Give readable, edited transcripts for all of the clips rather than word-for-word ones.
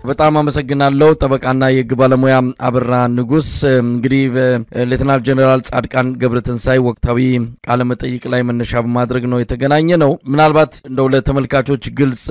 በጣም አመሰግናለሁ ጠበቃና የህግ ባለሙያ አበራ ንጉስ። እንግዲህ ሌተናል ጀነራል ጻድቃን ገብረትንሳኤ ወቅታዊ ቃለ መጠይቅ ላይ መነሻ በማድረግ ነው የተገናኘ ነው። ምናልባት እንደው ለተመልካቾች ግልጽ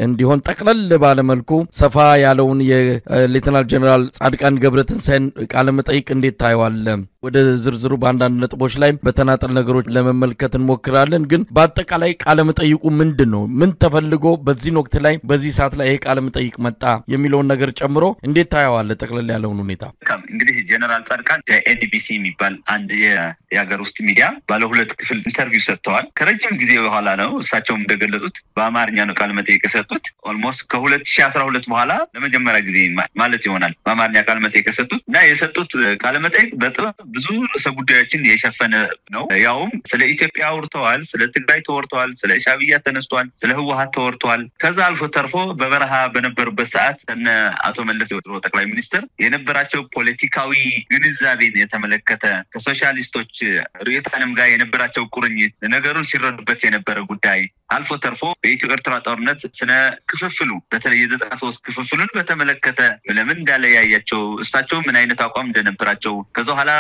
እንዲሆን ጠቅለል ባለ መልኩ ሰፋ ያለውን የሌተናል ጀነራል ጻድቃን ገብረትንሳኤን ቃለ መጠይቅ እንዴት ታየዋል? ወደ ዝርዝሩ በአንዳንድ ነጥቦች ላይ በተናጠል ነገሮች ለመመልከት እንሞክራለን። ግን በአጠቃላይ ቃለ መጠይቁ ምንድነው? ምን ተፈልጎ በዚህ ወቅት ላይ በዚህ ሰዓት ላይ ይሄ ቃለ መጠይቅ መጣ የሚለውን ነገር ጨምሮ እንዴት ታየዋል ጠቅለል ያለውን ሁኔታ? እንግዲህ ጀነራል ጻድቃን ኤንቢሲ የሚባል አንድ የሀገር ውስጥ ሚዲያ ባለ 2 ክፍል ኢንተርቪው ሰጥተዋል። ከረጅም ጊዜ በኋላ ነው እሳቸውም እንደገለጹት በአማርኛ ነው ቃለ መጠይቅ የሰጡት። ኦልሞስት ከ2012 በኋላ ለመጀመሪያ ጊዜ ማለት ይሆናል በአማርኛ ቃለ መጠይቅ የሰጡት እና የሰጡት ቃለ መጠይቅ በጣም ብዙ ርዕሰ ጉዳዮችን የሸፈነ ነው። ያውም ስለ ኢትዮጵያ አውርተዋል፣ ስለ ትግራይ ተወርተዋል፣ ስለ ሻዕቢያ ተነስቷል፣ ስለ ህወሓት ተወርተዋል። ከዛ አልፎ ተርፎ በበረሃ በነበሩበት ሰዓት እነ አቶ መለስ ጠቅላይ ሚኒስትር የነበራቸው ፖለቲካዊ ግንዛቤን የተመለከተ ከሶሻሊስቶች ርዕዮተ ዓለም ጋር የነበራቸው ቁርኝት ነገሩን ሲረዱበት የነበረ ጉዳይ አልፎ ተርፎ በኢትዮ ኤርትራ ጦርነት ስለ ክፍፍሉ በተለይ የ93 ክፍፍሉን በተመለከተ ለምን እንዳለያያቸው እሳቸው ምን አይነት አቋም እንደነበራቸው ከዛ ኋላ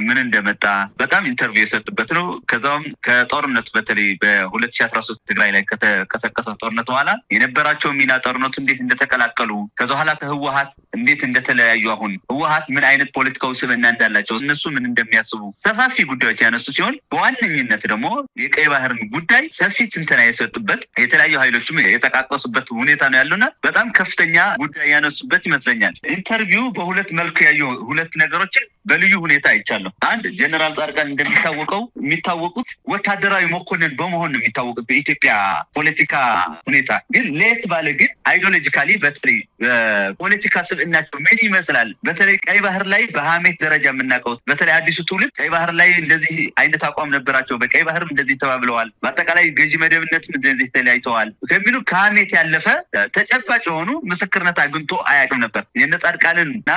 ምን እንደመጣ በጣም ኢንተርቪው የሰጡበት ነው። ከዛም ከጦርነቱ በተለይ በ2013 ትግራይ ላይ ከተቀሰቀሰ ጦርነት በኋላ የነበራቸው ሚና ጦርነቱ እንዴት እንደተቀላቀሉ ከዛ ኋላ ከህወሓት እንዴት እንደተለያዩ አሁን ህወሓት ምን አይነት ፖለቲካዊ ስብዕና እንዳላቸው እነሱ ምን እንደሚያስቡ ሰፋፊ ጉዳዮች ያነሱ ሲሆን በዋነኝነት ደግሞ የቀይ ባህርን ጉዳይ ሰፊ ትንተና የሰጡበት የተለያዩ ኃይሎችም የተቃቀሱበት ሁኔታ ነው ያለውና በጣም ከፍተኛ ጉዳይ ያነሱበት ይመስለኛል። ኢንተርቪው በሁለት መልኩ ያየው ሁለት ነገሮችን በልዩ ሁኔታ አይቻለሁ። አንድ ጀነራል ጻድቃን የሚታወቁት ወታደራዊ መኮንን በመሆን ነው የሚታወቁት በኢትዮጵያ ፖለቲካ ሁኔታ። ግን ለየት ባለ ግን አይዲዮሎጂካሊ በተለይ ፖለቲካ ስብዕናቸው ምን ይመስላል በተለይ ቀይ ባህር ላይ በሐሜት ደረጃ የምናውቀው በተለይ አዲሱ ትውልድ ቀይ ባህር ላይ እንደዚህ አይነት አቋም ነበራቸው፣ በቀይ ባህርም እንደዚህ ተባብለዋል፣ በአጠቃላይ ገዢ መደብነትም እንደዚህ ተለያይተዋል ከሚሉ ከሐሜት ያለፈ ተጨባጭ የሆኑ ምስክርነት አግኝቶ አያውቅም ነበር። የነጻድቃንና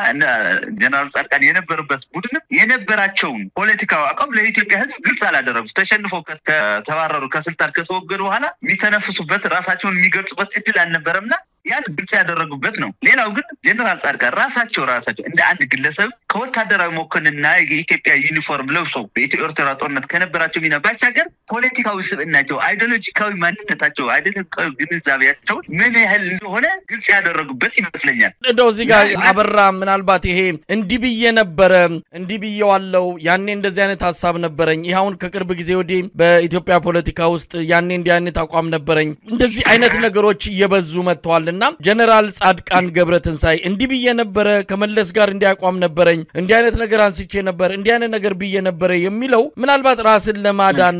ጀነራል ጻድቃን የነበሩበት ቡድን የነበራቸውን ፖለቲካዊ አቋም ለኢትዮጵያ ሕዝብ ግልጽ አላደረጉት። ተሸንፈው ከተባረሩ ከስልጣን ከተወገዱ በኋላ የሚተነፍሱበት ራሳቸውን የሚገልጹበት እድል አልነበረምና ያን ግልጽ ያደረጉበት ነው። ሌላው ግን ጀነራል ጻድቃን ራሳቸው እንደ አንድ ግለሰብ ከወታደራዊ መኮንንና የኢትዮጵያ ዩኒፎርም ለብሰው በኢትዮ ኤርትራ ጦርነት ከነበራቸው ሚና ባሻገር ፖለቲካዊ ስብዕናቸው፣ አይዲዮሎጂካዊ ማንነታቸው፣ አይዲዮሎጂካዊ ግንዛቤያቸው ምን ያህል እንደሆነ ግልጽ ያደረጉበት ይመስለኛል። እንደው እዚህ ጋር አበራ ምናልባት ይሄ እንዲህ ብዬ ነበረ እንዲህ ብዬዋለሁ ያኔ እንደዚህ አይነት ሐሳብ ነበረኝ ይሁን ከቅርብ ጊዜ ወዲህ በኢትዮጵያ ፖለቲካ ውስጥ ያኔ እንዲህ አይነት አቋም ነበረኝ እንደዚህ አይነት ነገሮች እየበዙ መጥተዋል። ጀነራል ጻድቃን ገብረትንሳኤ እንዲህ ብዬ ነበረ ከመለስ ጋር እንዲያቋም ነበረኝ እንዲህ አይነት ነገር አንስቼ ነበር እንዲህ አይነት ነገር ብዬ ነበር የሚለው ምናልባት ራስን ለማዳን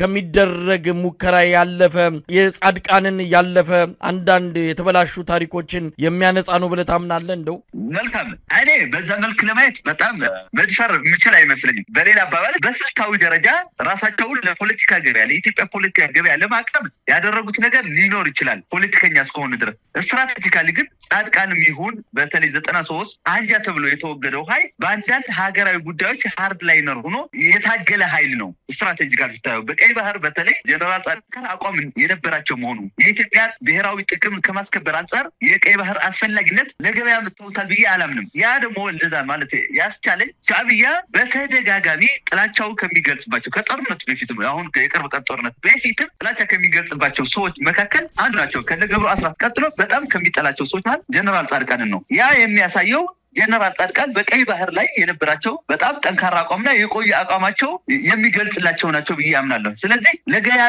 ከሚደረግ ሙከራ ያለፈ የጻድቃንን ያለፈ አንዳንድ የተበላሹ ታሪኮችን የሚያነጻ ነው ብለህ ታምናለህ? እንደው መልካም እኔ በዛ መልክ ለማየት በጣም መድፈር የምችል አይመስለኝም። በሌላ አባባል በስልታዊ ደረጃ ራሳቸውን ለፖለቲካ ገበያ ለኢትዮጵያ ፖለቲካ ገበያ ለማቅረብ ያደረጉት ነገር ሊኖር ይችላል ፖለቲከኛ እስከሆኑ ድረስ። ስትራቴጂካሊ ግን ጻድቃንም ይሁን በተለይ 93 አንጃ ተብሎ የተወገደው ኃይል በአንዳንድ ሀገራዊ ጉዳዮች ሃርድ ላይነር ሆኖ የታገለ ኃይል ነው። ስትራቴጂካሊ ስታየው በቀይ ባህር በተለይ ጀነራል ጻድቃን አቋም የነበራቸው መሆኑ የኢትዮጵያ ብሔራዊ ጥቅም ከማስከበር አንጻር የቀይ ባህር አስፈላጊነት ለገበያ መጥተውታል ብዬ አላምንም። ያ ደግሞ እንደዛ ማለት ያስቻለኝ ሻዕቢያ በተደጋጋሚ ጥላቻው ከሚገልጽባቸው ከጦርነቱ በፊትም አሁን የቅርብ ቀን ጦርነት በፊትም ጥላቻ ከሚገልጽባቸው ሰዎች መካከል አንዱ ናቸው። ከነገብሩ አስራት ቀጥሎ በጣም ከሚጠላቸው ሰዎች ማለት ጀነራል ጻድቃንን ነው። ያ የሚያሳየው ጀነራል ጻድቃን በቀይ ባህር ላይ የነበራቸው በጣም ጠንካራ አቋምና የቆየ አቋማቸው የሚገልጽላቸው ናቸው ብዬ አምናለሁ። ስለዚህ ለገበያ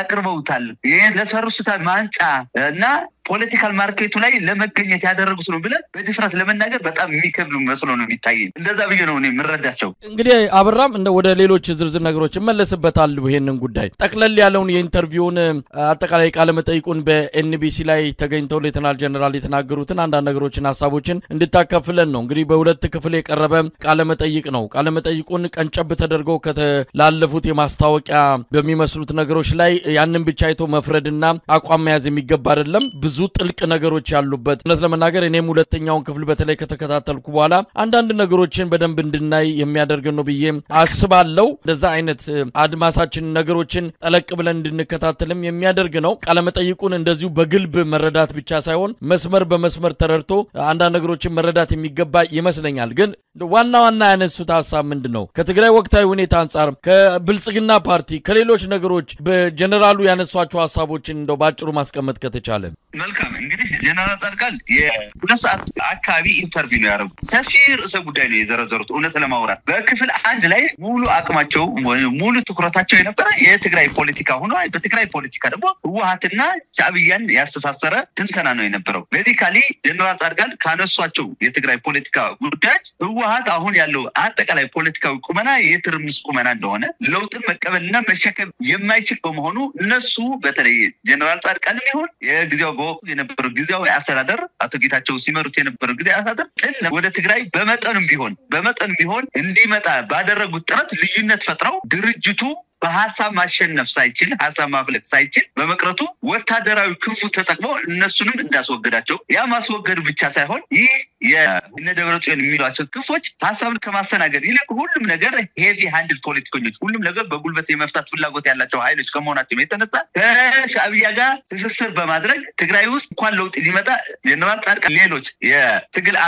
አቅርበውታል። ይሄን ለሰሩስታ ማንጫ እና ፖለቲካል ማርኬቱ ላይ ለመገኘት ያደረጉት ነው ብለን በድፍረት ለመናገር በጣም የሚከብድ መስሎ ነው የሚታየኝ። እንደዛ ብዬ ነው እኔ የምረዳቸው። እንግዲህ አበራም ወደ ሌሎች ዝርዝር ነገሮች መለስበታል። ይሄንን ጉዳይ ጠቅለል ያለውን የኢንተርቪውን አጠቃላይ ቃለ መጠይቁን በኤንቢሲ ላይ ተገኝተው ሌተናል ጀነራል የተናገሩትን አንዳንድ ነገሮችን ሐሳቦችን እንድታከፍለን ነው። እንግዲህ በሁለት ክፍል የቀረበ ቃለ መጠይቅ ነው። ቃለ መጠይቁን ቀንጨብ ተደርገው ከተላለፉት የማስታወቂያ በሚመስሉት ነገሮች ላይ ያንን ብቻ አይቶ መፍረድና አቋም መያዝ የሚገባ አይደለም። ብዙ ብዙ ጥልቅ ነገሮች ያሉበት እውነት ለመናገር እኔም ሁለተኛውን ክፍል በተለይ ከተከታተልኩ በኋላ አንዳንድ ነገሮችን በደንብ እንድናይ የሚያደርግ ነው ብዬ አስባለሁ። እንደዛ አይነት አድማሳችን ነገሮችን ጠለቅ ብለን እንድንከታተልም የሚያደርግ ነው። ቃለ መጠይቁን እንደዚሁ በግልብ መረዳት ብቻ ሳይሆን መስመር በመስመር ተረድቶ አንዳንድ ነገሮችን መረዳት የሚገባ ይመስለኛል። ግን ዋና ያነሱት ሐሳብ ምንድነው? ከትግራይ ወቅታዊ ሁኔታ አንፃር ከብልጽግና ፓርቲ ከሌሎች ነገሮች በጀነራሉ ያነሷቸው ሐሳቦችን እንደው ባጭሩ ማስቀመጥ ከተቻለ መልካም። እንግዲህ ጀነራል ጻድቃን የሁለት ሰዓት አካባቢ ኢንተርቪው ነው ያደረጉት። ሰፊ ርዕሰ ጉዳይ ነው የዘረዘሩት። እውነት ለማውራት በክፍል አንድ ላይ ሙሉ አቅማቸው ሙሉ ትኩረታቸው የነበረ የትግራይ ፖለቲካ ሆኖ በትግራይ ፖለቲካ ደግሞ ህወሓትና ሻዕቢያን ያስተሳሰረ ትንተና ነው የነበረው። ቤዚካሊ ጀነራል ጻድቃን ካነሷቸው የትግራይ ፖለቲካ ጉዳዮች ህወሓት አሁን ያለው አጠቃላይ ፖለቲካዊ ቁመና የትርምስ ቁመና እንደሆነ ለውጥን መቀበልና መሸከም የማይችል በመሆኑ እነሱ በተለይ ጀነራል ጻድቃንም ይሁን የጊዜው በወቅቱ የነበረው ጊዜያዊ አስተዳደር አቶ ጌታቸው ሲመሩት የነበረው ጊዜያዊ አስተዳደር ጥል ወደ ትግራይ በመጠኑም ቢሆን እንዲመጣ ባደረጉት ጥረት ልዩነት ፈጥረው ድርጅቱ በሐሳብ ማሸነፍ ሳይችል ሐሳብ ማፍለቅ ሳይችል በመቅረቱ ወታደራዊ ክንፉ ተጠቅሞ እነሱንም እንዳስወገዳቸው ያ ማስወገድ ብቻ ሳይሆን ይህ የነደብረጽዮን የሚሏቸው ክንፎች ሐሳብን ከማስተናገድ ይልቅ ሁሉም ነገር ሄቪ ሃንድል ፖለቲከኞች ሁሉም ነገር በጉልበት የመፍታት ፍላጎት ያላቸው ኃይሎች ከመሆናቸው የተነሳ ከሻዕቢያ ጋር ትስስር በማድረግ ትግራይ ውስጥ እንኳን ለውጥ ሊመጣ ጀነራል ጻድቃን ሌሎች የትግል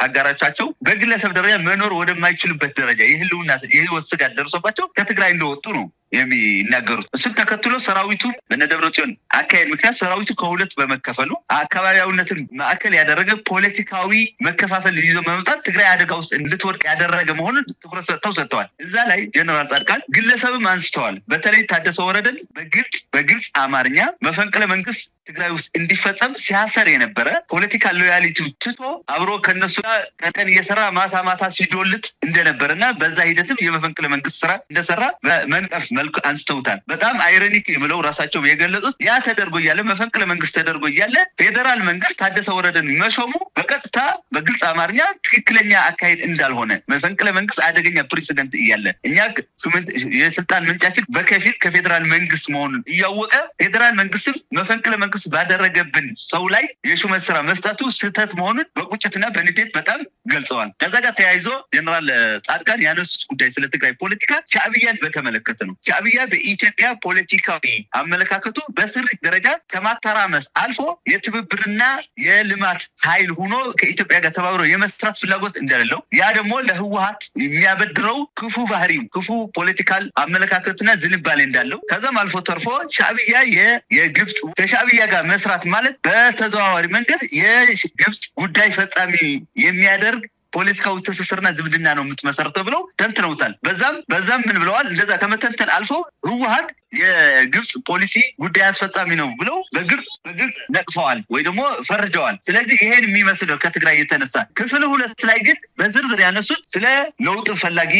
አጋሮቻቸው በግለሰብ ደረጃ መኖር ወደማይችሉበት ደረጃ የህልውና የህይወት ስጋት ደርሶባቸው ከትግራይ እንደወጡ ነው የሚናገሩት። እሱን ተከትሎ ሰራዊቱ በነደብረጽዮን አካሄድ ምክንያት ሰራዊቱ ከሁለት በመከፈሉ አካባቢያዊነትን ማዕከል ያደረገ ፖለቲካዊ መከፋፈል ይዞ መምጣት ትግራይ አደጋ ውስጥ እንድትወድቅ ያደረገ መሆኑን ትኩረት ሰጥተዋል። እዛ ላይ ጀነራል ጻድቃን ግለሰብም አንስተዋል። በተለይ ታደሰ ወረደን በግልጽ አማርኛ መፈንቅለ መንግስት ትግራይ ውስጥ እንዲፈጸም ሲያሰር የነበረ ፖለቲካል ሎያሊቲ ትቶ አብሮ ከነሱ ቀን እየሰራ ማታ ሲዶልት እንደነበረና በዛ ሂደትም የመፈንቅለ መንግስት ስራ እንደሰራ በመንቀፍ መልኩ አንስተውታል። በጣም አይሮኒክ ብለው ራሳቸው የገለጹት ያ ተደርጎ እያለ መፈንቅለ መንግስት ተደርጎ እያለ ፌዴራል መንግስት ታደሰ ወረደን መሾሙ በቀጥታ በግልጽ አማርኛ ትክክለኛ አካሄድ እንዳልሆነ መፈንቅለ መንግስት አደገኛ ፕሬሲደንት እያለ እኛ የስልጣን ምንጫችን በከፊል ከፌዴራል መንግስት መሆኑን እያወቀ ፌዴራል መንግስትም መፈንቅለ መንግስት ባደረገብን ሰው ላይ የሹመት ስራ መስጠቱ ስህተት መሆኑን በቁጭትና በንዴት በጣም ገልጸዋል። ከዛ ጋር ተያይዞ ጀነራል ጻድቃን ያነሱት ጉዳይ ስለ ትግራይ ፖለቲካ ሻዕቢያን በተመለከተ ነው። ሻዕቢያ በኢትዮጵያ ፖለቲካዊ አመለካከቱ በስር ደረጃ ከማተራመስ አልፎ የትብብርና የልማት ኃይል ሆኖ ከኢትዮጵያ ጋር ተባብሮ የመስራት ፍላጎት እንደሌለው ያ ደግሞ ለህወሓት የሚያበድረው ክፉ ባህሪው ክፉ ፖለቲካል አመለካከትና ዝንባሌ እንዳለው ከዛም አልፎ ተርፎ ሻዕቢያ የግብጽ ከሻዕቢያ ጋር መስራት ማለት በተዘዋዋሪ መንገድ የግብጽ ጉዳይ ፈጻሚ የሚያደርግ ፖለቲካዊ ትስስርና ዝምድና ነው የምትመሰርተው ብለው ተንትነውታል። በዛም ምን ብለዋል? እንደዛ ከመተንተን አልፎ ህወሓት የግብጽ ፖሊሲ ጉዳይ አስፈጻሚ ነው ብለው በግልጽ ነቅፈዋል ወይ ደግሞ ፈርጀዋል። ስለዚህ ይሄን የሚመስለው ከትግራይ የተነሳ ክፍል ሁለት ላይ ግን በዝርዝር ያነሱት ስለ ለውጥ ፈላጊ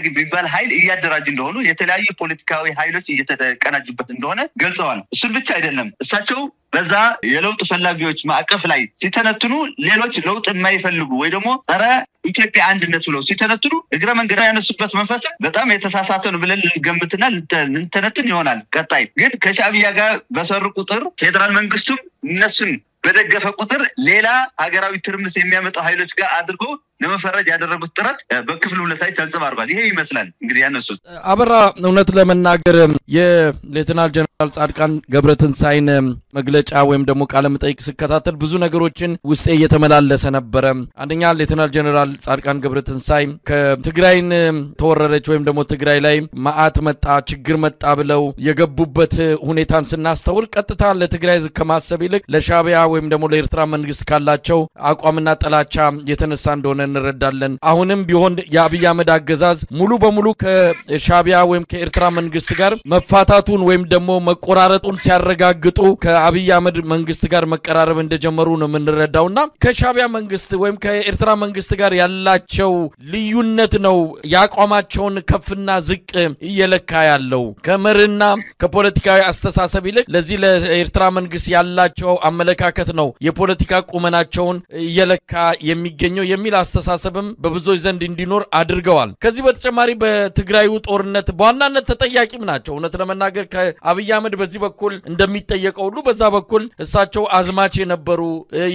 የሚባል ኃይል እያደራጅ እንደሆኑ የተለያዩ ፖለቲካዊ ኃይሎች እየተቀናጁበት እንደሆነ ገልጸዋል። እሱን ብቻ አይደለም እሳቸው በዛ የለውጥ ፈላጊዎች ማዕቀፍ ላይ ሲተነትኑ ሌሎች ለውጥ የማይፈልጉ ወይ ደግሞ ጸረ ኢትዮጵያ አንድነት ብለው ሲተነትኑ እግረ መንገድ ያነሱበት መንፈስ በጣም የተሳሳተ ነው ብለን ልንገምትና ልንተነትን ይሆናል። ቀጣይ ግን ከሻዕቢያ ጋር በሰሩ ቁጥር ፌዴራል መንግስቱም እነሱን በደገፈ ቁጥር ሌላ ሀገራዊ ትርምስ የሚያመጣው ኃይሎች ጋር አድርጎ ለመፈረጅ ያደረጉት ጥረት በክፍል ሁለት ላይ ተንጸባርቋል። ይሄ ይመስላል እንግዲህ ያነሱት። አበራ እውነት ለመናገር የሌተናል ጀነራል ጻድቃን ገብረትንሳኤን መግለጫ ወይም ደግሞ ቃለ መጠይቅ ሲከታተል ብዙ ነገሮችን ውስጤ እየተመላለሰ ነበር። አንደኛ ሌተናል ጀነራል ጻድቃን ገብረትንሳኤ ከትግራይን ተወረረች ወይም ደግሞ ትግራይ ላይ ማአት መጣ ችግር መጣ ብለው የገቡበት ሁኔታን ስናስተውል ቀጥታ ለትግራይ ከማሰብ ይልቅ ለሻዕቢያ ወይም ደግሞ ለኤርትራ መንግስት ካላቸው አቋምና ጥላቻ የተነሳ እንደሆነ እንረዳለን። አሁንም ቢሆን የአብይ አህመድ አገዛዝ ሙሉ በሙሉ ከሻዕቢያ ወይም ከኤርትራ መንግስት ጋር መፋታቱን ወይም ደግሞ መቆራረጡን ሲያረጋግጡ ከአብይ አህመድ መንግስት ጋር መቀራረብ እንደጀመሩ ነው የምንረዳውና ከሻዕቢያ መንግስት ወይም ከኤርትራ መንግስት ጋር ያላቸው ልዩነት ነው ያቋማቸውን ከፍና ዝቅ እየለካ ያለው ከመርና ከፖለቲካዊ አስተሳሰብ ይልቅ ለዚህ ለኤርትራ መንግስት ያላቸው አመለካከት ነው የፖለቲካ ቁመናቸውን እየለካ የሚገኘው የሚል አስተሳሰብም በብዙዎች ዘንድ እንዲኖር አድርገዋል። ከዚህ በተጨማሪ በትግራዩ ጦርነት በዋናነት ተጠያቂም ናቸው። እውነት ለመናገር ከአብይ አህመድ በዚህ በኩል እንደሚጠየቀው ሁሉ በዛ በኩል እሳቸው አዝማች የነበሩ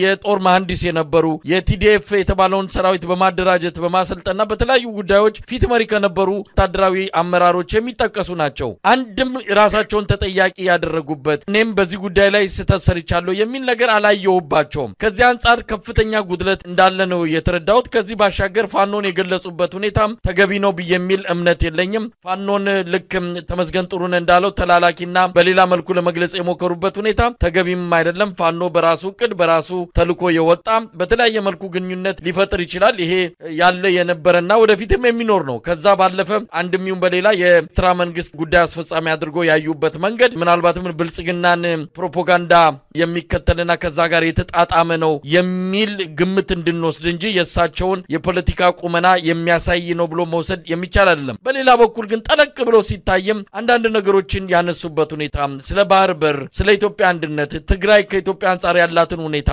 የጦር መሐንዲስ የነበሩ የቲዲኤፍ የተባለውን ሰራዊት በማደራጀት በማሰልጠና በተለያዩ ጉዳዮች ፊት መሪ ከነበሩ ወታደራዊ አመራሮች የሚጠቀሱ ናቸው። አንድም ራሳቸውን ተጠያቂ ያደረጉበት እኔም በዚህ ጉዳይ ላይ ስተሰርቻለሁ የሚል ነገር አላየውባቸውም። ከዚህ አንፃር ከፍተኛ ጉድለት እንዳለ ነው የተረዳሁት። ከዚህ ባሻገር ፋኖን የገለጹበት ሁኔታም ተገቢ ነው የሚል እምነት የለኝም። ፋኖን ልክ ተመስገን ጥሩን እንዳለው ተላላኪና በሌላ መልኩ ለመግለጽ የሞከሩበት ሁኔታ ተገቢም አይደለም። ፋኖ በራሱ ቅድ በራሱ ተልኮ የወጣ በተለያየ መልኩ ግንኙነት ሊፈጥር ይችላል። ይሄ ያለ የነበረና ወደፊትም የሚኖር ነው። ከዛ ባለፈ አንድሚውን በሌላ የኤርትራ መንግስት ጉዳይ አስፈጻሚ አድርጎ ያዩበት መንገድ ምናልባትም ብልጽግናን ፕሮፓጋንዳ የሚከተልና ከዛ ጋር የተጣጣመ ነው የሚል ግምት እንድንወስድ እንጂ የሳቸውን የፖለቲካ ቁመና የሚያሳይ ነው ብሎ መውሰድ የሚቻል አይደለም። በሌላ በኩል ግን ጠለቅ ብሎ ሲታየም አንዳንድ ነገሮችን ያነሱበት ሁኔታ ስለ ባህር በር፣ ስለ ኢትዮጵያ አንድነት፣ ትግራይ ከኢትዮጵያ አንፃር ያላትን ሁኔታ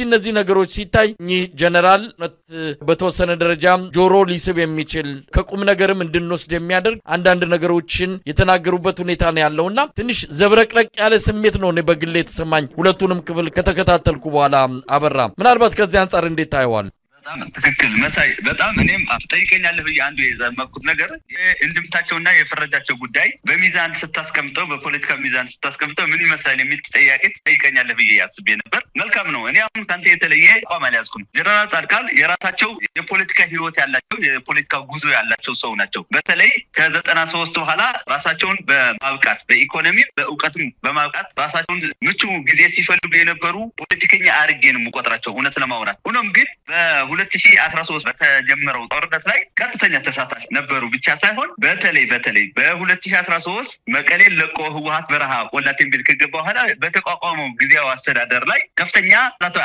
እነዚህ ነገሮች ሲታይ ይህ ጀነራል በተወሰነ ደረጃ ጆሮ ሊስብ የሚችል ከቁም ነገርም እንድንወስድ የሚያደርግ አንዳንድ ነገሮችን የተናገሩበት ሁኔታ ነው ያለውና ትንሽ ዘብረቅረቅ ያለ ስሜት ነው በግሌ የተሰማኝ ሁለቱንም ክፍል ከተከታተልኩ በኋላ አበራ። ምናልባት ከዚህ አንፃር እንዴት ታየዋል? በጣም ትክክል መሳይ። በጣም እኔም ጠይቀኛለህ አንዱ የዘመኩት ነገር እንድምታቸውና የፈረጃቸው ጉዳይ በሚዛን ስታስቀምጠው በፖለቲካ ሚዛን ስታስቀምጠው ምን ይመስላል የሚል ጥያቄ ጠይቀኛለህ ብዬ ያስቤ ነበር። መልካም ነው። እኔ አሁን ካንተ የተለየ አቋም አልያዝኩም። ጀነራል ጻድቃን የራሳቸው የፖለቲካ ህይወት ያላቸው የፖለቲካ ጉዞ ያላቸው ሰው ናቸው። በተለይ ከ93 በኋላ ራሳቸውን በማብቃት በኢኮኖሚ በእውቀትም በማብቃት ራሳቸውን ምቹ ጊዜ ሲፈልጉ የነበሩ ፖለቲከኛ አርጌን መቆጥራቸው እውነት ለማውራት ሆኖም ግን 2013 በተጀመረው ጦርነት ላይ ቀጥተኛ ተሳታፊ ነበሩ ብቻ ሳይሆን በተለይ በ2013 መቀሌን ለቆ ህወሓት በረሃ ቆላቴምቢል ከገባ በኋላ በተቋቋመው ጊዜያዊ አስተዳደር ላይ ከፍተኛ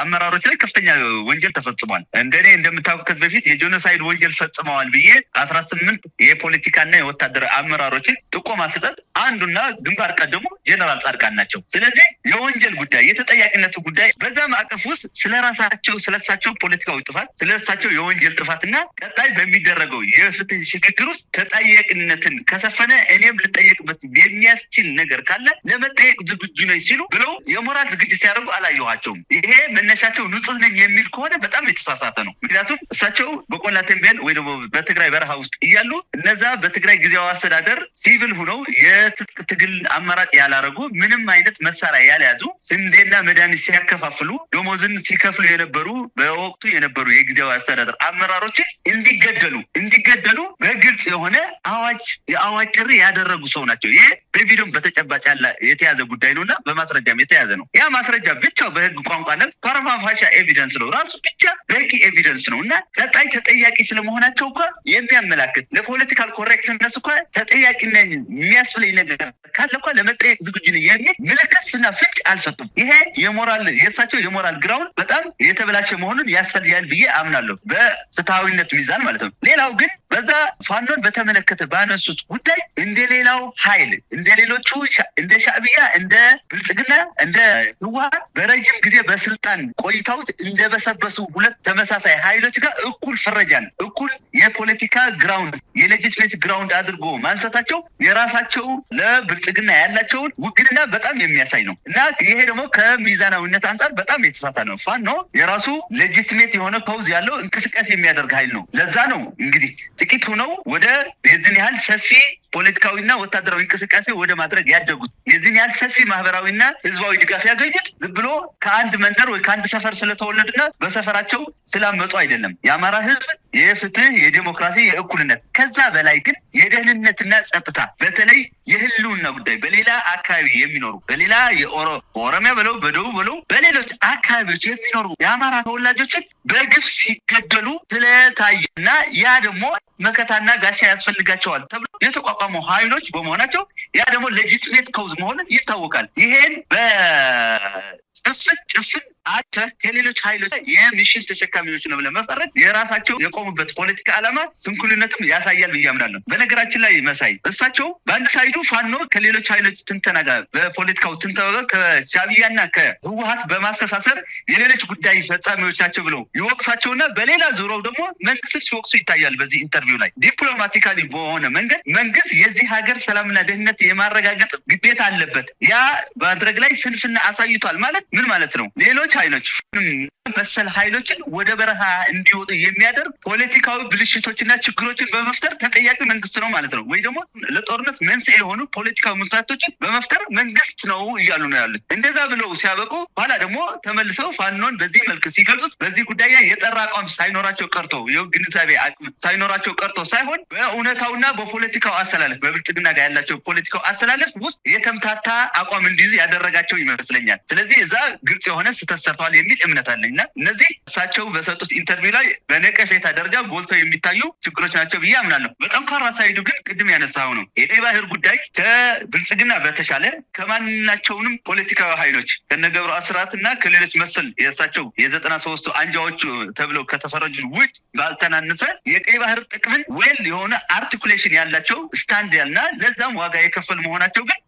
አመራሮች ላይ ከፍተኛ ወንጀል ተፈጽሟል። እንደኔ እንደምታውቁት በፊት የጄኖሳይድ ወንጀል ፈጽመዋል ብዬ 18 የፖለቲካና የወታደራዊ አመራሮችን ጥቆማ ሰጠት አንዱና ግንባር ቀደሙ ጀነራል ጻድቃን ናቸው። ስለዚህ የወንጀል ጉዳይ የተጠያቂነቱ ጉዳይ በዛ ማዕቀፍ ውስጥ ስለሳቸው ፖለቲካዊ ጥፋት ስለሳቸው የወንጀል ጥፋትና ቀጣይ በሚደረገው የፍትህ ሽግግር ውስጥ ተጠያቂነትን ከሰፈነ እኔም ልጠየቅበት የሚያስችል ነገር ካለ ለመጠየቅ ዝግጁ ነኝ ሲሉ ብለው የሞራል ዝግጅት ሲያደርጉ አላየኋቸውም። ይሄ መነሻቸው ንጹህ ነኝ የሚል ከሆነ በጣም የተሳሳተ ነው። ምክንያቱም እሳቸው በቆላቴምቢል ወይ ደግሞ በትግራይ በረሃ ውስጥ እያሉ እነዛ በትግራይ ጊዜያዊ አስተዳደር ሲቪል ሆነው የትጥቅ ትግል አማራጭ ያላረጉ ምንም አይነት መሳሪያ ያልያዙ ስንዴና መድኃኒት ሲያከፋፍሉ ደሞዝን ሲከፍሉ የነበሩ በወቅቱ የነበሩ የጊዜያዊ አስተዳደር አመራሮች እንዲገደሉ በግልጽ የሆነ የአዋጅ ጥሪ ያደረጉ ሰው ናቸው። ይሄ በቪዲዮም በተጨባጭ የተያዘ ጉዳይ ነውና በማስረጃም የተያዘ ነው። ያ ማስረጃ ብቻው በህግ ቋንቋነት ፓራማፋሻ ኤቪደንስ ነው። ራሱ ብቻ በቂ ኤቪደንስ ነውና ቀጣይ ተጠያቂ ስለመሆናቸው እንኳን የሚያመላክት ለፖለቲካል ኮሬክትነስ እንኳን ተጠያቂ ነኝ የሚያስብለኝ ነገር ካለ እንኳን ለመጠየቅ ዝግጁ ነኝ የሚል ምልክትና ፍንጭ አልሰጡም። ይሄ የሳቸው የሞራል ግራውንድ በጣም የተበላሸ መሆኑን ያሳያል ብዬ አምናለሁ፣ በፍትሃዊነት ሚዛን ማለት ነው። ሌላው ግን በዛ ፋኖን በተመለከተ ባነሱት ጉዳይ እንደሌላው ኃይል እንደሌሎቹ እንደ ሻዕቢያ እንደ ብልጽግና እንደ ህወሓት በረጅም ጊዜ በስልጣን ቆይታው እንደበሰበሱ ሁለት ተመሳሳይ ኃይሎች ጋር እኩል ፍረጃን እኩል የፖለቲካ ግራውንድ የሌጂቲሜት ግራውንድ አድርጎ ማንሳታቸው የራሳቸው ለብልጽግና ያላቸውን ውግንና በጣም የሚያሳይ ነው እና ይሄ ደግሞ ከሚዛናዊነት አንፃር በጣም የተሳሳተ ነው። ፋኖ የራሱ ሌጂቲሜት የሆነ ፓውዝ ያለው እንቅስቃሴ የሚያደርግ ኃይል ነው። ለዛ ነው እንግዲህ ጥቂት ሆነው ወደ የዚህን ያህል ሰፊ ፖለቲካዊና ወታደራዊ እንቅስቃሴ ወደ ማድረግ ያደጉት የዚህን ያህል ሰፊ ማህበራዊና ህዝባዊ ድጋፍ ያገኙት ዝም ብሎ ከአንድ መንደር ወይ ከአንድ ሰፈር ስለተወለዱና በሰፈራቸው ስላመጹ አይደለም። የአማራ ህዝብ የፍትህ የዲሞክራሲ የእኩልነት ከዛ በላይ ግን የደህንነትና ጸጥታ በተለይ የህልውና ጉዳይ በሌላ አካባቢ የሚኖሩ በሌላ የኦሮሚያ ብለው በደቡብ ብለው በሌሎች አካባቢዎች የሚኖሩ የአማራ ተወላጆችን በግፍ ሲገደሉ ስለታየና ያ ደግሞ መከታና ጋሻ ያስፈልጋቸዋል ተብሎ የተቋቋሙ ኃይሎች በመሆናቸው ያ ደግሞ ሌጂቲሜት ኮዝ መሆኑን ይታወቃል። ይሄን ጭፍን አተ ከሌሎች ኃይሎች የሚሽን ተሸካሚዎች ነው ለመፈረድ የራሳቸው የቆሙበት ፖለቲካ ዓላማ ስንኩልነትም ያሳያል ብያምናለሁ። በነገራችን ላይ መሳይ እሳቸው በአንድ ሳይዱ ፋኖ ከሌሎች ኃይሎች ትንተናጋ በፖለቲካው ትንተናጋ ከሻዕቢያና ከህወሓት በማስተሳሰር የሌሎች ጉዳይ ፈጻሚዎች ናቸው ብለው ይወቅሳቸውና በሌላ ዙሪያው ደግሞ መንግስት ሲወቅሱ ይታያል። በዚህ ኢንተርቪው ላይ ዲፕሎማቲካሊ በሆነ መንገድ መንግስት የዚህ ሀገር ሰላምና ደህንነት የማረጋገጥ ግዴታ አለበት፣ ያ ማድረግ ላይ ስንፍና አሳይቷል ማለት ምን ማለት ነው? ሌሎች ኃይሎች መሰል ኃይሎችን ወደ በረሃ እንዲወጡ የሚያደርግ ፖለቲካዊ ብልሽቶችና ችግሮችን በመፍጠር ተጠያቂ መንግስት ነው ማለት ነው። ወይ ደግሞ ለጦርነት መንስኤ የሆኑ ፖለቲካዊ ምክንያቶችን በመፍጠር መንግስት ነው እያሉ ነው ያሉት። እንደዛ ብለው ሲያበቁ በኋላ ደግሞ ተመልሰው ፋኖን በዚህ መልክ ሲገልጹት በዚህ ጉዳይ የጠራ አቋም ሳይኖራቸው ቀርቶ የግንዛቤ አቅም ሳይኖራቸው ቀርቶ ሳይሆን በእውነታውና በፖለቲካው አሰላለፍ በብልጽግና ጋር ያላቸው ፖለቲካው አሰላለፍ ውስጥ የተምታታ አቋም እንዲይዙ ያደረጋቸው ይመስለኛል። ስለዚህ እዛ ግልጽ የሆነ ስህተት ሰርተዋል የሚል እምነት አለኝ። እነዚህ እሳቸው በሰጡት ኢንተርቪው ላይ በነቀፌታ ደረጃ ጎልተው የሚታዩ ችግሮች ናቸው ብዬ አምናለሁ። በጠንካራ ሳይዱ ግን ቅድም ያነሳው ነው የቀይ ባህር ጉዳይ ከብልጽግና በተሻለ ከማናቸውንም ፖለቲካዊ ኃይሎች ከነገብሩ አስራትና ከሌሎች መሰል የእሳቸው የ93 አንጃዎች ተብለው ከተፈረጁ ውጭ ባልተናነሰ የቀይ ባህር ጥቅምን ወል የሆነ አርቲኩሌሽን ያላቸው ስታንድ ያልና ለዛም ዋጋ የከፈል መሆናቸው ግን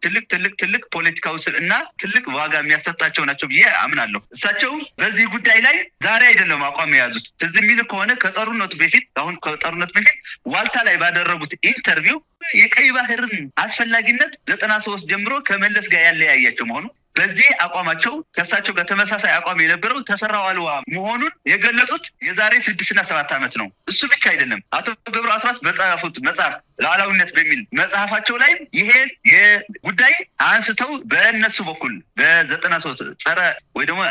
ትልቅ ፖለቲካዊ ስልና ትልቅ ዋጋ የሚያሰጣቸው ናቸው ብዬ አምናለሁ። እሳቸው በዚህ ጉዳይ ላይ ዛሬ አይደለም አቋም የያዙት። ትዝ የሚል ከሆነ ከጦርነቱ በፊት ዋልታ ላይ ባደረጉት ኢንተርቪው የቀይ ባህርን አስፈላጊነት 93 ጀምሮ ከመለስ ጋር ያለያያቸው መሆኑ በዚህ አቋማቸው ከሳቸው ጋር ተመሳሳይ አቋም የነበረው ተፈራ ዋልዋ መሆኑን የገለጹት የዛሬ 6 እና 7 ዓመት ነው። እሱ ብቻ አይደለም አቶ ገብሩ አስራት በጻፉት መጽሐፍ ሉዓላዊነት በሚል መጽሐፋቸው ላይ ይሄ የጉዳይ አንስተው በእነሱ በኩል በ93 ጸረ ወይ ደግሞ